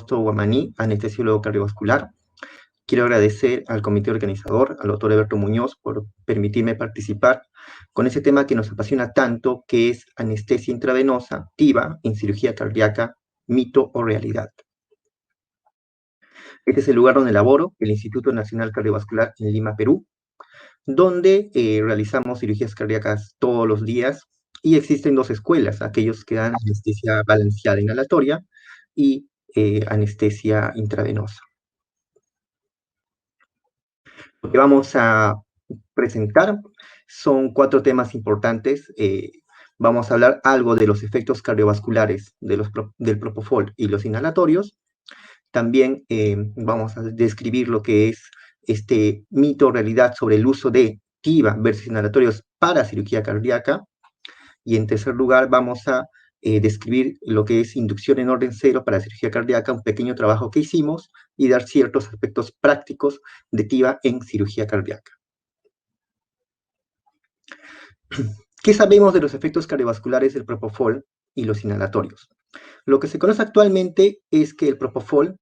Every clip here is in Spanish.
Fausto Guamaní, anestesiólogo cardiovascular. Quiero agradecer al comité organizador, al doctor Alberto Muñoz, por permitirme participar con ese tema que nos apasiona tanto, que es anestesia intravenosa TIVA en cirugía cardíaca, mito o realidad. Este es el lugar donde laboro, el Instituto Nacional Cardiovascular en Lima, Perú, donde realizamos cirugías cardíacas todos los días, y existen dos escuelas, aquellos que dan anestesia balanceada inhalatoria y anestesia intravenosa. Lo que vamos a presentar son 4 temas importantes. Vamos a hablar algo de los efectos cardiovasculares del propofol y los inhalatorios. También vamos a describir lo que es este mito o realidad sobre el uso de TIVA versus inhalatorios para cirugía cardíaca. Y en tercer lugar vamos a describir lo que es inducción en orden cero para cirugía cardíaca, un pequeño trabajo que hicimos, y dar ciertos aspectos prácticos de TIVA en cirugía cardíaca. ¿Qué sabemos de los efectos cardiovasculares del propofol y los inhalatorios? Lo que se conoce actualmente es que el propofol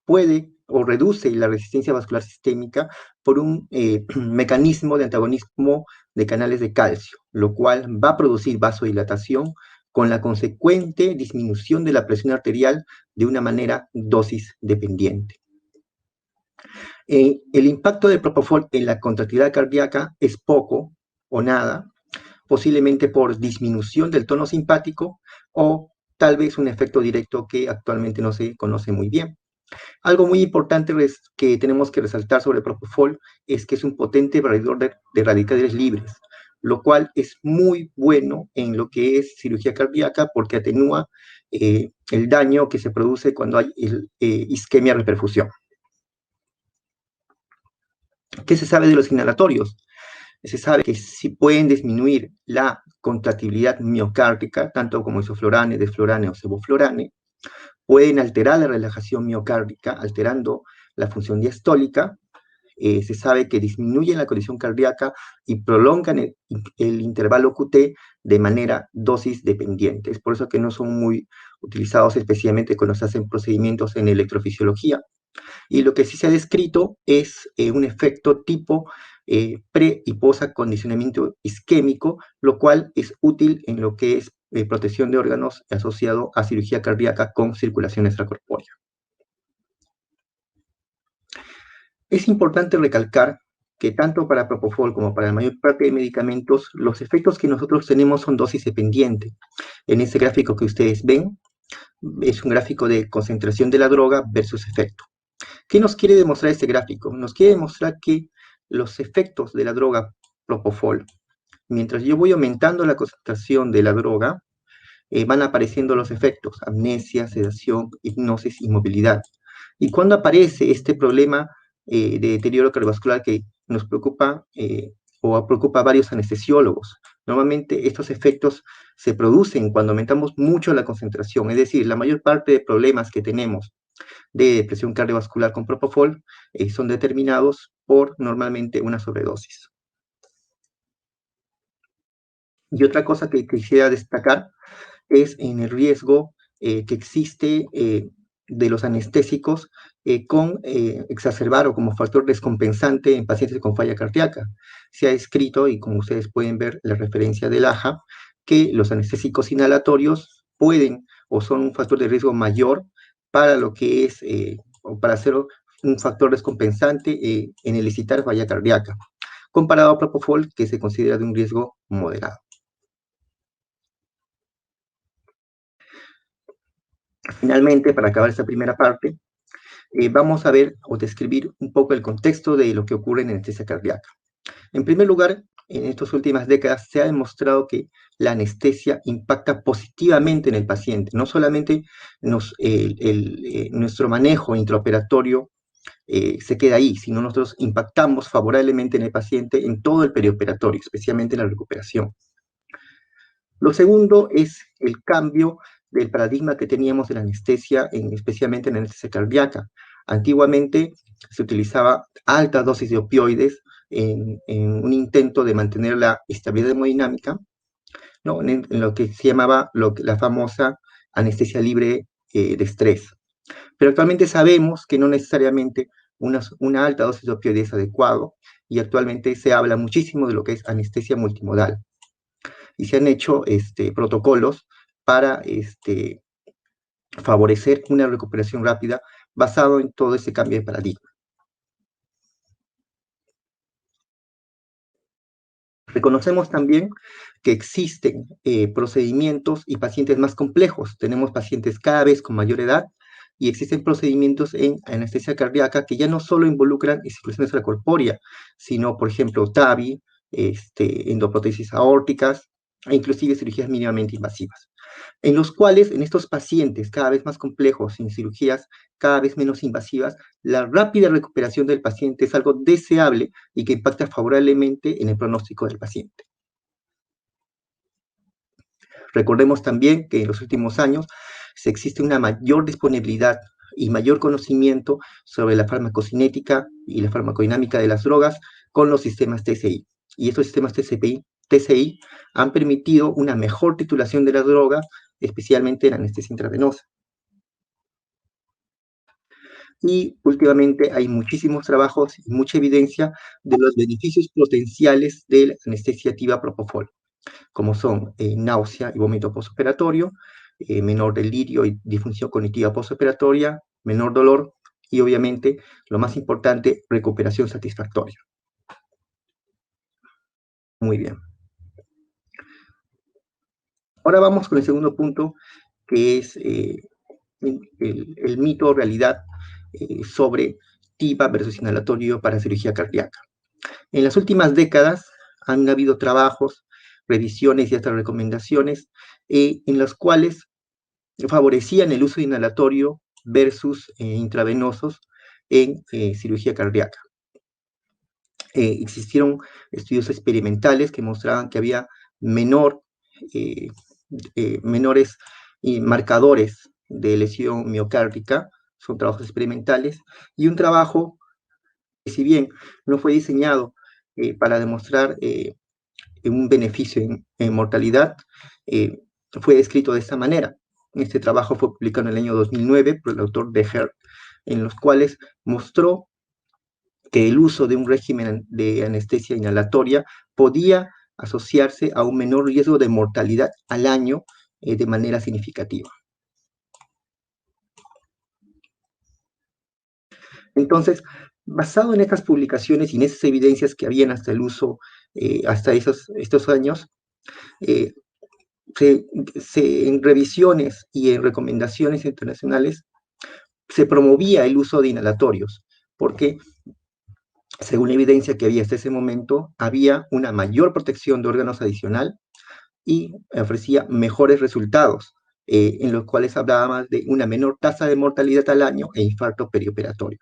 puede o reduce la resistencia vascular sistémica por un mecanismo de antagonismo de canales de calcio, lo cual va a producir vasodilatación con la consecuente disminución de la presión arterial de una manera dosis dependiente. El impacto del propofol en la contractilidad cardíaca es poco o nada, posiblemente por disminución del tono simpático o tal vez un efecto directo que actualmente no se conoce muy bien. Algo muy importante que tenemos que resaltar sobre el propofol es que es un potente barridor de radicales libres, lo cual es muy bueno en lo que es cirugía cardíaca porque atenúa el daño que se produce cuando hay isquemia reperfusión. ¿Qué se sabe de los inhalatorios? Se sabe que sí pueden disminuir la contractibilidad miocárdica, tanto como isoflurane, desflurane o sevoflurane. Pueden alterar la relajación miocárdica, alterando la función diastólica. Se sabe que disminuyen la colisión cardíaca y prolongan el intervalo QT de manera dosis dependiente. Es por eso que no son muy utilizados, especialmente cuando se hacen procedimientos en electrofisiología. Y lo que sí se ha descrito es un efecto tipo pre y posacondicionamiento isquémico, lo cual es útil en lo que es protección de órganos asociado a cirugía cardíaca con circulación extracorpórea. Es importante recalcar que tanto para propofol como para la mayor parte de medicamentos, los efectos que nosotros tenemos son dosis dependientes. En este gráfico que ustedes ven, es un gráfico de concentración de la droga versus efecto. ¿Qué nos quiere demostrar este gráfico? Nos quiere demostrar que los efectos de la droga propofol, mientras yo voy aumentando la concentración de la droga, van apareciendo los efectos: amnesia, sedación, hipnosis, inmovilidad. Y cuando aparece este problema de deterioro cardiovascular que nos preocupa o preocupa a varios anestesiólogos, normalmente estos efectos se producen cuando aumentamos mucho la concentración, es decir, la mayor parte de problemas que tenemos de depresión cardiovascular con propofol son determinados por normalmente una sobredosis. Y otra cosa que quisiera destacar es en el riesgo que existe de los anestésicos con exacerbar o como factor descompensante en pacientes con falla cardíaca. Se ha escrito, y como ustedes pueden ver la referencia del AHA, que los anestésicos inhalatorios pueden o son un factor de riesgo mayor para lo que es, o para ser un factor descompensante en elicitar falla cardíaca, comparado a propofol, que se considera de un riesgo moderado. Finalmente, para acabar esta primera parte, vamos a ver o describir un poco el contexto de lo que ocurre en anestesia cardíaca. En primer lugar, en estas últimas décadas se ha demostrado que la anestesia impacta positivamente en el paciente. No solamente nuestro manejo intraoperatorio se queda ahí, sino nosotros impactamos favorablemente en el paciente en todo el perioperatorio, especialmente en la recuperación. Lo segundo es el cambio del paradigma que teníamos de la anestesia, especialmente en la anestesia cardíaca. Antiguamente se utilizaba altas dosis de opioides en un intento de mantener la estabilidad hemodinámica, ¿no? En lo que se llamaba la famosa anestesia libre de estrés. Pero actualmente sabemos que no necesariamente una alta dosis de opioide es adecuado, y actualmente se habla muchísimo de lo que es anestesia multimodal. Y se han hecho protocolos para favorecer una recuperación rápida basado en todo ese cambio de paradigma. Reconocemos también que existen procedimientos y pacientes más complejos. Tenemos pacientes cada vez con mayor edad y existen procedimientos en anestesia cardíaca que ya no solo involucran cirugía extracorpórea, sino, por ejemplo, TAVI, endoprotesis aórticas e inclusive cirugías mínimamente invasivas, en los cuales en estos pacientes cada vez más complejos, sin cirugías cada vez menos invasivas, la rápida recuperación del paciente es algo deseable y que impacta favorablemente en el pronóstico del paciente. Recordemos también que en los últimos años se existe una mayor disponibilidad y mayor conocimiento sobre la farmacocinética y la farmacodinámica de las drogas con los sistemas TCI. Y estos sistemas TCI han permitido una mejor titulación de la droga, especialmente en anestesia intravenosa. Y últimamente hay muchísimos trabajos y mucha evidencia de los beneficios potenciales de la anestesia activa propofol, como son náusea y vómito postoperatorio, menor delirio y disfunción cognitiva postoperatoria, menor dolor y obviamente, lo más importante, recuperación satisfactoria. Muy bien. Ahora vamos con el segundo punto, que es el mito o realidad sobre TIVA versus inhalatorio para cirugía cardíaca. En las últimas décadas han habido trabajos, revisiones y hasta recomendaciones en las cuales favorecían el uso de inhalatorio versus intravenosos en cirugía cardíaca. Existieron estudios experimentales que mostraban que había menores marcadores de lesión miocárdica, son trabajos experimentales, y un trabajo que, si bien no fue diseñado para demostrar un beneficio en mortalidad, fue descrito de esta manera. Este trabajo fue publicado en el año 2009 por el autor Beher, en los cuales mostró que el uso de un régimen de anestesia inhalatoria podía asociarse a un menor riesgo de mortalidad al año de manera significativa. Entonces, basado en estas publicaciones y en esas evidencias que habían hasta el uso, hasta estos años, en revisiones y en recomendaciones internacionales se promovía el uso de inhalatorios, porque según la evidencia que había hasta ese momento, había una mayor protección de órganos adicional y ofrecía mejores resultados, en los cuales hablaba de una menor tasa de mortalidad al año e infarto perioperatorio.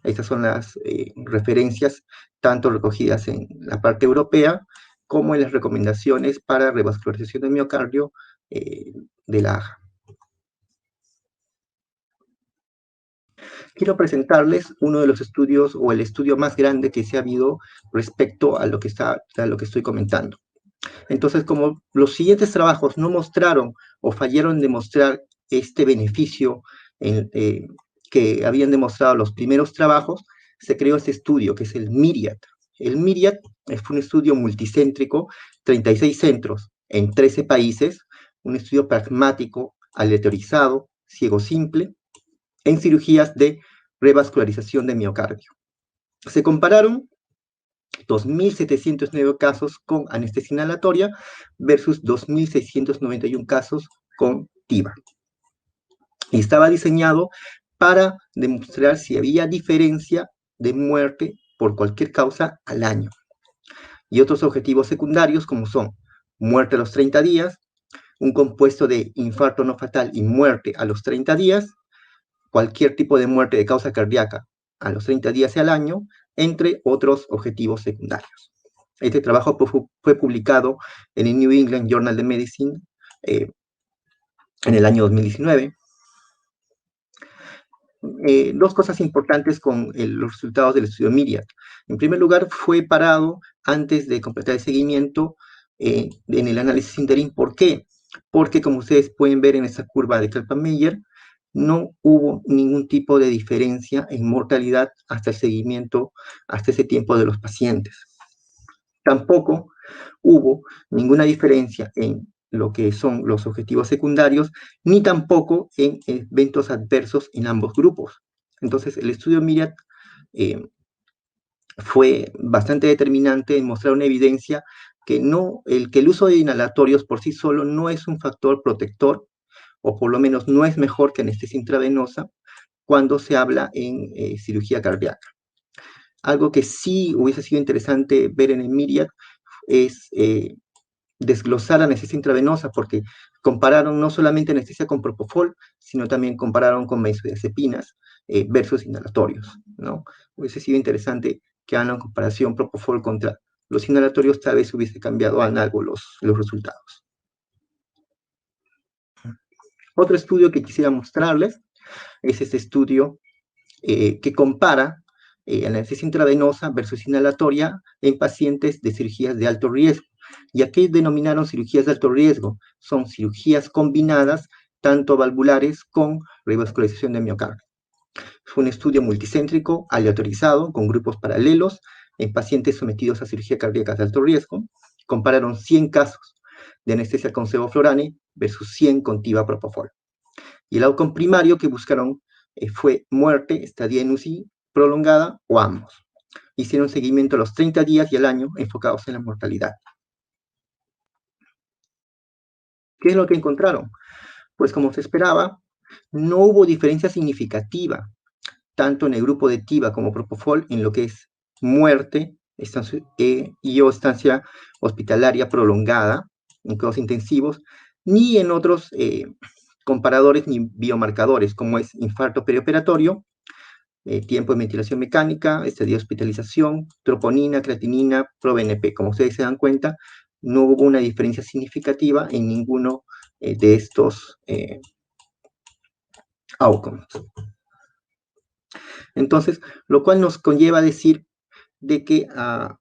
Estas son las referencias, tanto recogidas en la parte europea como en las recomendaciones para revascularización del miocardio de la AJA. Quiero presentarles uno de los estudios, o el estudio más grande que se ha habido respecto a lo que estoy comentando. Entonces, como los siguientes trabajos no mostraron o fallaron en demostrar este beneficio que habían demostrado los primeros trabajos, se creó este estudio, que es el MIRIAD. El MIRIAD fue un estudio multicéntrico, 36 centros en 13 países, un estudio pragmático, aleatorizado, ciego simple, en cirugías de revascularización de miocardio. Se compararon 2.709 casos con anestesia inhalatoria versus 2.691 casos con TIVA. Y estaba diseñado para demostrar si había diferencia de muerte por cualquier causa al año. Y otros objetivos secundarios, como son muerte a los 30 días, un compuesto de infarto no fatal y muerte a los 30 días, cualquier tipo de muerte de causa cardíaca a los 30 días y al año, entre otros objetivos secundarios. Este trabajo fue publicado en el New England Journal of Medicine en el año 2019. Dos cosas importantes con los resultados del estudio MIRIAD. En primer lugar, fue parado antes de completar el seguimiento en el análisis interim. ¿Por qué? Porque, como ustedes pueden ver en esta curva de Kaplan-Meier, no hubo ningún tipo de diferencia en mortalidad hasta el seguimiento, hasta ese tiempo de los pacientes. Tampoco hubo ninguna diferencia en lo que son los objetivos secundarios, ni tampoco en eventos adversos en ambos grupos. Entonces, el estudio Myriad fue bastante determinante en mostrar una evidencia que el uso de inhalatorios por sí solo no es un factor protector, o por lo menos no es mejor que anestesia intravenosa cuando se habla en cirugía cardíaca. Algo que sí hubiese sido interesante ver en el Myriad es desglosar anestesia intravenosa, porque compararon no solamente anestesia con propofol, sino también compararon con benzodiazepinas versus inhalatorios, ¿no? Hubiese sido interesante que hagan una comparación propofol contra los inhalatorios, tal vez hubiese cambiado en algo los resultados. Otro estudio que quisiera mostrarles es este estudio que compara anestesia intravenosa versus inhalatoria en pacientes de cirugías de alto riesgo. ¿Y a qué denominaron cirugías de alto riesgo? Son cirugías combinadas, tanto valvulares con revascularización de miocardio. Fue un estudio multicéntrico, aleatorizado, con grupos paralelos, en pacientes sometidos a cirugía cardíaca de alto riesgo. Compararon 100 casos de anestesia con sevoflurane versus 100 con tivapropofol. Y el outcome primario que buscaron fue muerte, estadía en UCI prolongada o ambos. Hicieron seguimiento a los 30 días y al año enfocados en la mortalidad. ¿Qué es lo que encontraron? Pues como se esperaba, no hubo diferencia significativa, tanto en el grupo de TIVA como propofol, en lo que es muerte y o estancia hospitalaria prolongada en cuidados intensivos, ni en otros comparadores ni biomarcadores, como es infarto perioperatorio, tiempo de ventilación mecánica, estadía de hospitalización, troponina, creatinina, ProBNP. Como ustedes se dan cuenta, no hubo una diferencia significativa en ninguno de estos outcomes. Entonces, lo cual nos conlleva a decir de que,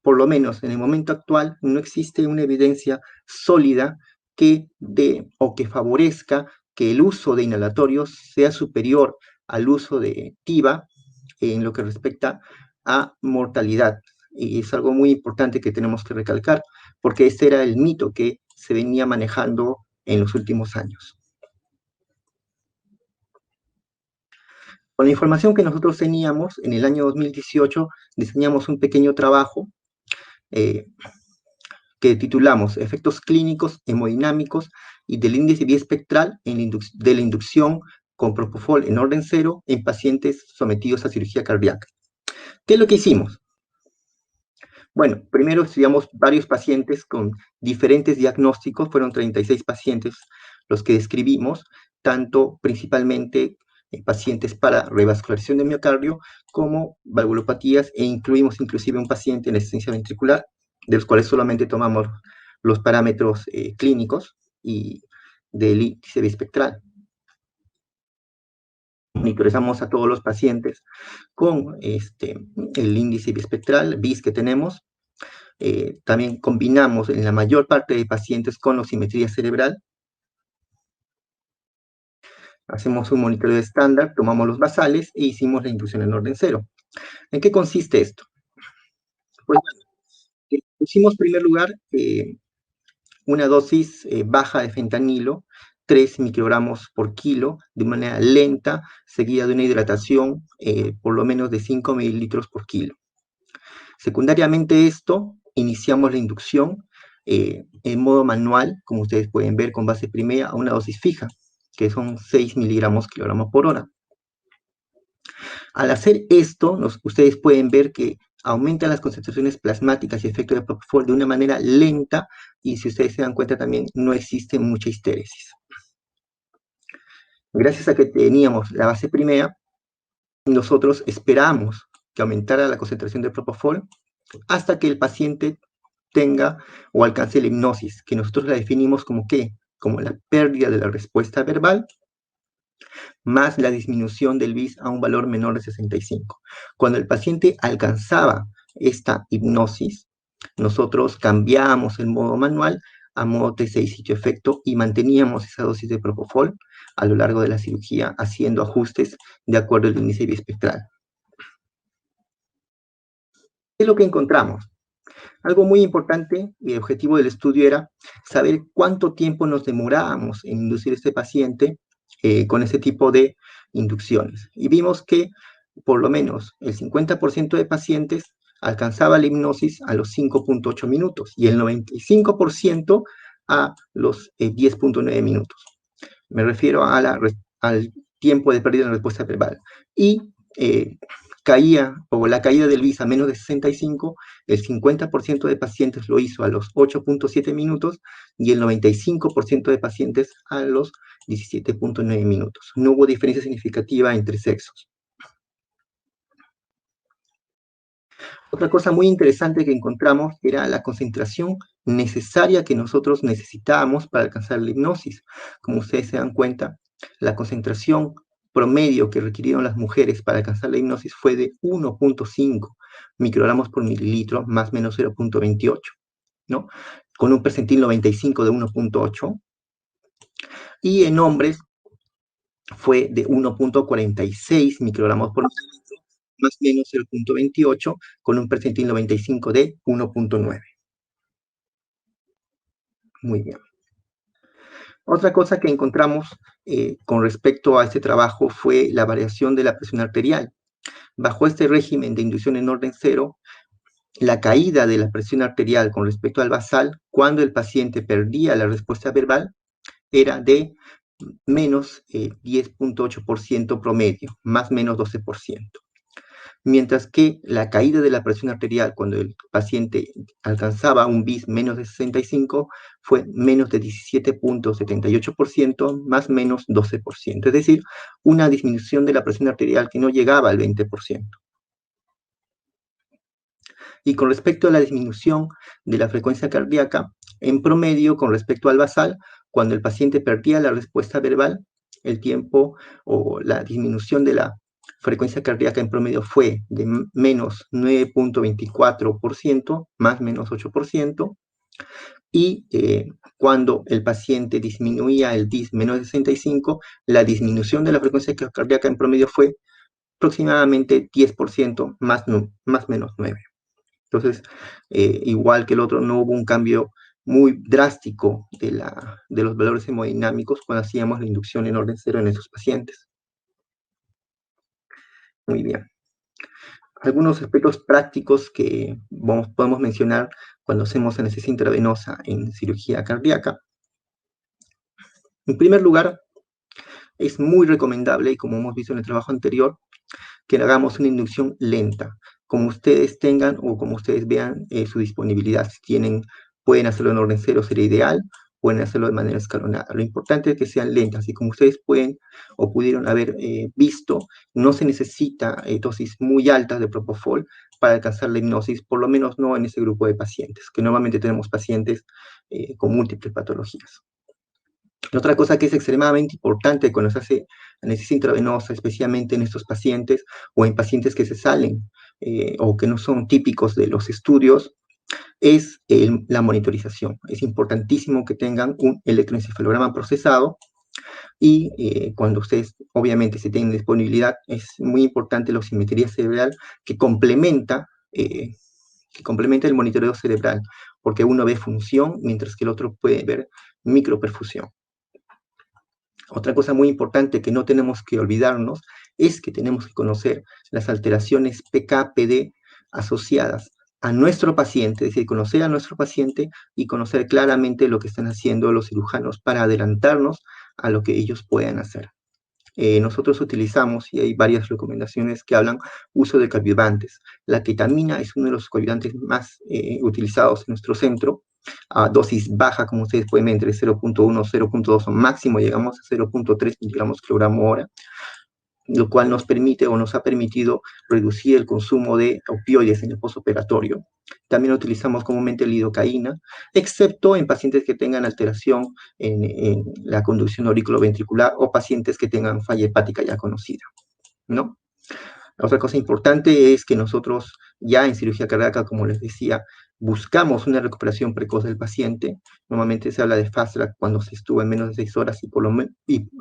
por lo menos en el momento actual, no existe una evidencia sólida que dé o que favorezca que el uso de inhalatorios sea superior al uso de TIVA en lo que respecta a mortalidad. Y es algo muy importante que tenemos que recalcar, porque este era el mito que se venía manejando en los últimos años. Con la información que nosotros teníamos, en el año 2018 diseñamos un pequeño trabajo que titulamos Efectos clínicos hemodinámicos y del índice biespectral de la inducción con propofol en orden cero en pacientes sometidos a cirugía cardíaca. ¿Qué es lo que hicimos? Bueno, primero estudiamos varios pacientes con diferentes diagnósticos, fueron 36 pacientes los que describimos, tanto principalmente pacientes para revascularización de miocardio como valvulopatías, e incluimos inclusive un paciente en asistencia ventricular, de los cuales solamente tomamos los parámetros clínicos y del índice bispectral. Monitorizamos a todos los pacientes con el índice bispectral, BIS que tenemos. También combinamos en la mayor parte de pacientes con osimetría cerebral. Hacemos un monitoreo estándar, tomamos los basales e hicimos la inducción en orden cero. ¿En qué consiste esto? Pues bueno, pusimos en primer lugar una dosis baja de fentanilo, 3 microgramos por kilo, de manera lenta, seguida de una hidratación por lo menos de 5 mililitros por kilo. Secundariamente esto, iniciamos la inducción en modo manual, como ustedes pueden ver, con base primera a una dosis fija, que son 6 miligramos kilogramos por hora. Al hacer esto, ustedes pueden ver que aumentan las concentraciones plasmáticas y efecto de propofol de una manera lenta, y si ustedes se dan cuenta también no existe mucha histéresis. Gracias a que teníamos la base primera, nosotros esperamos que aumentara la concentración de propofol hasta que el paciente tenga o alcance la hipnosis, que nosotros la definimos como ¿qué? Como la pérdida de la respuesta verbal más la disminución del BIS a un valor menor de 65. Cuando el paciente alcanzaba esta hipnosis, nosotros cambiamos el modo manual a modo test y sitio efecto y manteníamos esa dosis de propofol a lo largo de la cirugía, haciendo ajustes de acuerdo al índice biespectral. ¿Qué es lo que encontramos? Algo muy importante y el objetivo del estudio era saber cuánto tiempo nos demorábamos en inducir a este paciente con ese tipo de inducciones. Y vimos que por lo menos el 50% de pacientes alcanzaba la hipnosis a los 5.8 minutos y el 95% a los 10.9 minutos. Me refiero a al tiempo de pérdida en respuesta verbal. Y la caída del BIS a menos de 65, el 50% de pacientes lo hizo a los 8.7 minutos y el 95% de pacientes a los 17.9 minutos. No hubo diferencia significativa entre sexos. Otra cosa muy interesante que encontramos era la concentración necesaria que nosotros necesitábamos para alcanzar la hipnosis. Como ustedes se dan cuenta, la concentración promedio que requirieron las mujeres para alcanzar la hipnosis fue de 1.5 microgramos por mililitro, más o menos 0.28, ¿no? Con un percentil 95 de 1.8. Y en hombres fue de 1.46 microgramos por mililitro, más o menos 0.28, con un percentil 95 de 1.9. Muy bien. Otra cosa que encontramos con respecto a este trabajo fue la variación de la presión arterial. Bajo este régimen de inducción en orden cero, la caída de la presión arterial con respecto al basal, cuando el paciente perdía la respuesta verbal, era de menos 10.8% promedio, más menos 12%. Mientras que la caída de la presión arterial cuando el paciente alcanzaba un BIS menos de 65 fue menos de 17.78%, más menos 12%. Es decir, una disminución de la presión arterial que no llegaba al 20%. Y con respecto a la disminución de la frecuencia cardíaca, en promedio, con respecto al basal, cuando el paciente perdía la respuesta verbal, el tiempo o la disminución de la frecuencia cardíaca en promedio fue de menos 9.24%, más menos 8%, y cuando el paciente disminuía el DIS menos de 65, la disminución de la frecuencia cardíaca en promedio fue aproximadamente 10%, más menos 9%. Entonces, igual que el otro, no hubo un cambio muy drástico de los valores hemodinámicos cuando hacíamos la inducción en orden cero en esos pacientes. Muy bien. Algunos aspectos prácticos que podemos mencionar cuando hacemos anestesia intravenosa en cirugía cardíaca. En primer lugar, es muy recomendable, y como hemos visto en el trabajo anterior, que hagamos una inducción lenta, como ustedes tengan o como ustedes vean su disponibilidad. Si pueden hacerlo en orden cero, sería ideal, pueden hacerlo de manera escalonada. Lo importante es que sean lentas, y como ustedes pueden o pudieron haber visto, no se necesita dosis muy altas de propofol para alcanzar la hipnosis, por lo menos no en ese grupo de pacientes, que normalmente tenemos pacientes con múltiples patologías. Otra cosa que es extremadamente importante cuando se hace anestesia intravenosa, especialmente en estos pacientes o en pacientes que se salen o que no son típicos de los estudios, es la monitorización. Es importantísimo que tengan un electroencefalograma procesado y cuando ustedes, obviamente, si tienen disponibilidad, es muy importante la oximetría cerebral que complementa el monitoreo cerebral, porque uno ve función mientras que el otro puede ver microperfusión. Otra cosa muy importante que no tenemos que olvidarnos es que tenemos que conocer las alteraciones PK-PD asociadas a nuestro paciente, es decir, conocer a nuestro paciente y conocer claramente lo que están haciendo los cirujanos para adelantarnos a lo que ellos puedan hacer. Nosotros utilizamos, y hay varias recomendaciones que hablan, uso de coadyuvantes. La ketamina es uno de los coadyuvantes más utilizados en nuestro centro, a dosis baja, como ustedes pueden ver, entre 0.1 y 0.2 o máximo llegamos a 0.3 miligramos kilogramo hora, lo cual nos permite o nos ha permitido reducir el consumo de opioides en el postoperatorio. También utilizamos comúnmente lidocaína, excepto en pacientes que tengan alteración en la conducción auriculoventricular o pacientes que tengan falla hepática ya conocida, ¿no? Otra cosa importante es que nosotros ya en cirugía cardíaca, como les decía, buscamos una recuperación precoz del paciente. Normalmente se habla de fast track cuando se estuvo en menos de 6 horas y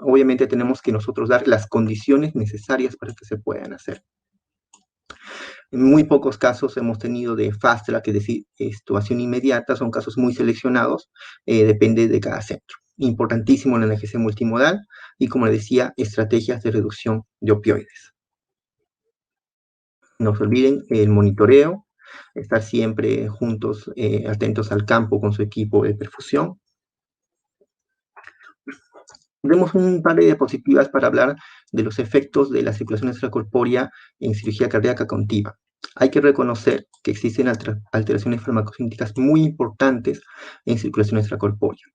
obviamente tenemos que nosotros dar las condiciones necesarias para que se puedan hacer. En muy pocos casos hemos tenido de fast track, es decir, extubación inmediata, son casos muy seleccionados, depende de cada centro. Importantísimo la analgesia multimodal y, como le decía, estrategias de reducción de opioides. No se olviden el monitoreo, estar siempre juntos, atentos al campo con su equipo de perfusión. Vemos un par de diapositivas para hablar de los efectos de la circulación extracorpórea en cirugía cardíaca cautiva. Hay que reconocer que existen alteraciones farmacocinéticas muy importantes en circulación extracorpórea.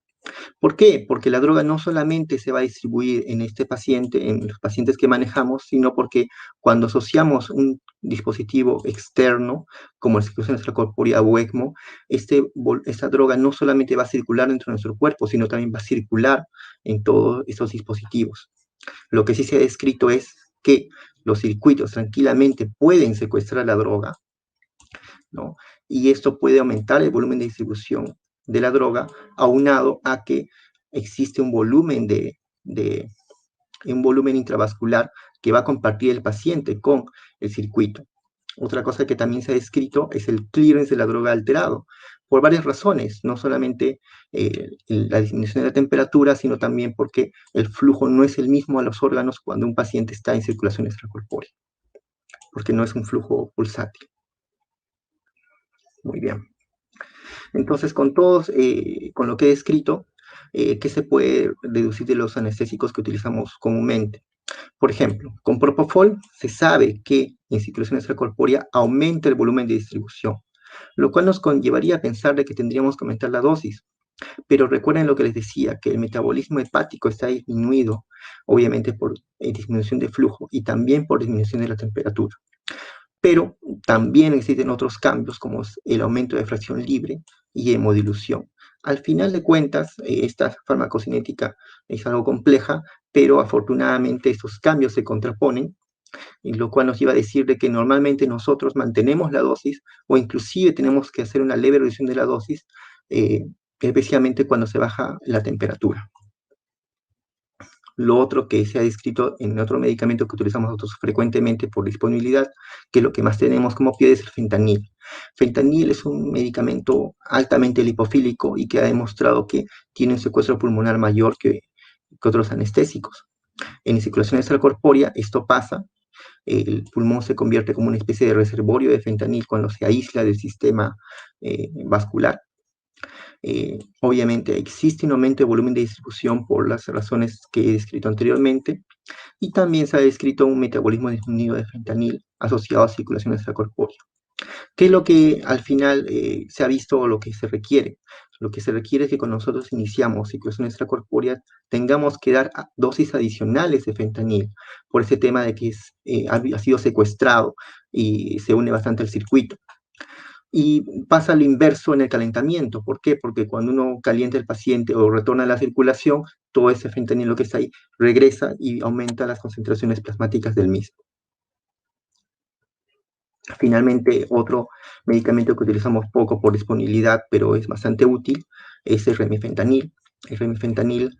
¿Por qué? Porque la droga no solamente se va a distribuir en este paciente, en los pacientes que manejamos, sino porque cuando asociamos un dispositivo externo, como la circulación extracorpórea o ECMO, esta droga no solamente va a circular dentro de nuestro cuerpo, sino también va a circular en todos estos dispositivos. Lo que sí se ha descrito es que los circuitos tranquilamente pueden secuestrar la droga, ¿no? Y esto puede aumentar el volumen de distribución de la droga, aunado a que existe un volumen un volumen intravascular que va a compartir el paciente con el circuito. Otra cosa que también se ha descrito es el clearance de la droga alterado, por varias razones, no solamente la disminución de la temperatura, sino también porque el flujo no es el mismo a los órganos cuando un paciente está en circulación extracorpórea, porque no es un flujo pulsátil. Muy bien. Entonces, con lo que he escrito, ¿qué se puede deducir de los anestésicos que utilizamos comúnmente? Por ejemplo, con Propofol se sabe que en circulación extracorpórea aumenta el volumen de distribución, lo cual nos conllevaría a pensar de que tendríamos que aumentar la dosis. Pero recuerden lo que les decía, que el metabolismo hepático está disminuido, obviamente por disminución de flujo y también por disminución de la temperatura. Pero también existen otros cambios como el aumento de fracción libre y hemodilución. Al final de cuentas, esta farmacocinética es algo compleja, pero afortunadamente estos cambios se contraponen, y lo cual nos lleva a decir de que normalmente nosotros mantenemos la dosis o inclusive tenemos que hacer una leve reducción de la dosis, especialmente cuando se baja la temperatura. Lo otro que se ha descrito en otro medicamento que utilizamos nosotros frecuentemente por disponibilidad, que lo que más tenemos como opioide es el fentanil. Fentanil es un medicamento altamente lipofílico y que ha demostrado que tiene un secuestro pulmonar mayor que otros anestésicos. En circulación extracorpórea esto pasa, el pulmón se convierte como una especie de reservorio de fentanil cuando se aísla del sistema vascular. Obviamente existe un aumento de volumen de distribución por las razones que he descrito anteriormente, y también se ha descrito un metabolismo disminuido de fentanil asociado a circulación extracorpórea. ¿Qué es lo que al final se ha visto lo que se requiere? Lo que se requiere es que cuando nosotros iniciamos circulación extracorpórea tengamos que dar dosis adicionales de fentanil, por ese tema de que ha sido secuestrado y se une bastante al circuito. Y pasa lo inverso en el calentamiento. ¿Por qué? Porque cuando uno calienta el paciente o retorna a la circulación, todo ese fentanilo que está ahí regresa y aumenta las concentraciones plasmáticas del mismo. Finalmente, otro medicamento que utilizamos poco por disponibilidad, pero es bastante útil, es el remifentanil. El remifentanil,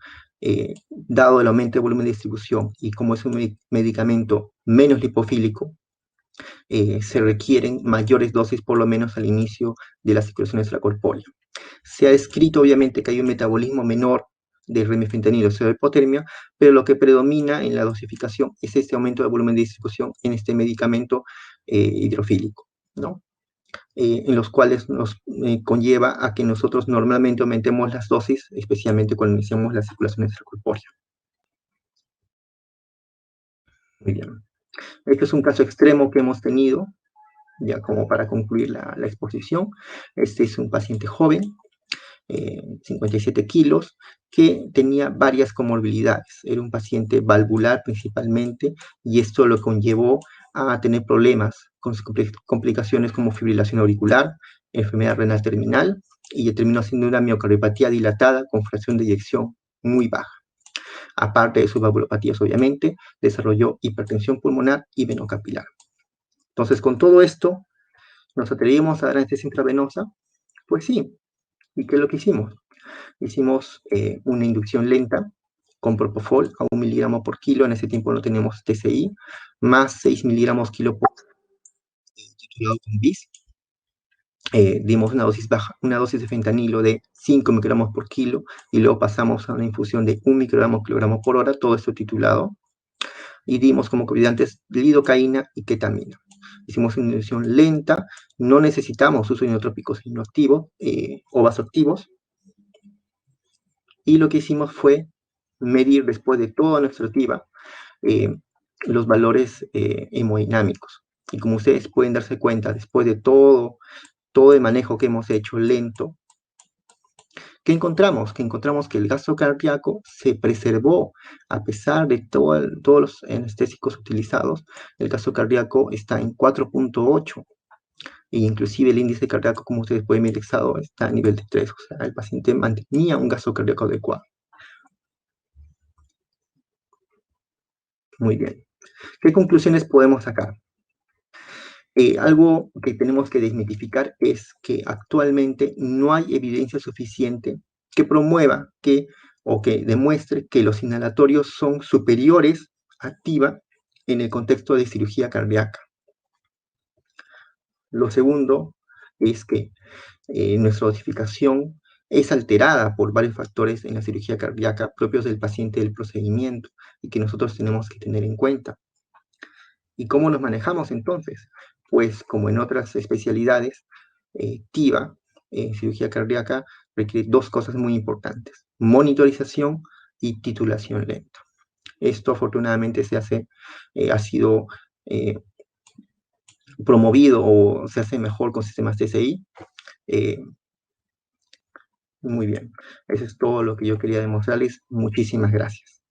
dado el aumento de volumen de distribución y como es un medicamento menos lipofílico, se requieren mayores dosis por lo menos al inicio de la circulación extracorpórea. Se ha descrito obviamente que hay un metabolismo menor de remifentanil o sea, de hipotermia, pero lo que predomina en la dosificación es este aumento de volumen de distribución en este medicamento hidrofílico, ¿no? En los cuales nos conlleva a que nosotros normalmente aumentemos las dosis, especialmente cuando iniciamos la circulación extracorpórea. Muy bien. Este es un caso extremo que hemos tenido, ya como para concluir la exposición. Este es un paciente joven, 57 kilos, que tenía varias comorbilidades. Era un paciente valvular principalmente, y esto lo conllevó a tener problemas con complicaciones como fibrilación auricular, enfermedad renal terminal, y terminó siendo una miocardiopatía dilatada con fracción de eyección muy baja. Aparte de sus valvulopatías, obviamente, desarrolló hipertensión pulmonar y venocapilar. Entonces, con todo esto, nos atrevimos a dar anestesia intravenosa Pues sí, ¿y qué es lo que hicimos? Hicimos una inducción lenta con propofol a 1 miligramo por kilo, en ese tiempo no teníamos TCI, más 6 miligramos kilo por titulado con BIS. Dimos una dosis baja, una dosis de fentanilo de 5 microgramos por kilo, y luego pasamos a una infusión de 1 microgramo por hora, todo esto titulado, y dimos como coagulantes lidocaína y ketamina. Hicimos una inducción lenta, no necesitamos uso de inotrópicos inactivos o vasoactivos, y lo que hicimos fue medir después de toda nuestra activa los valores hemodinámicos. Y como ustedes pueden darse cuenta, después de todo el manejo que hemos hecho lento, ¿qué encontramos? Que encontramos que el gasto cardíaco se preservó a pesar de todos los anestésicos utilizados. El gasto cardíaco está en 4.8, e inclusive el índice cardíaco, como ustedes pueden ver indexado, está a nivel de 3. O sea, el paciente mantenía un gasto cardíaco adecuado. Muy bien. ¿Qué conclusiones podemos sacar? Algo que tenemos que desmitificar es que actualmente no hay evidencia suficiente que promueva o que demuestre que los inhalatorios son superiores a TIVA en el contexto de cirugía cardíaca. Lo segundo es que nuestra dosificación es alterada por varios factores en la cirugía cardíaca propios del paciente del procedimiento y que nosotros tenemos que tener en cuenta. ¿Y cómo nos manejamos entonces? Pues como en otras especialidades, TIVA, cirugía cardíaca, requiere dos cosas muy importantes: monitorización y titulación lenta. Esto afortunadamente ha sido promovido o se hace mejor con sistemas TCI. Muy bien, eso es todo lo que yo quería demostrarles. Muchísimas gracias.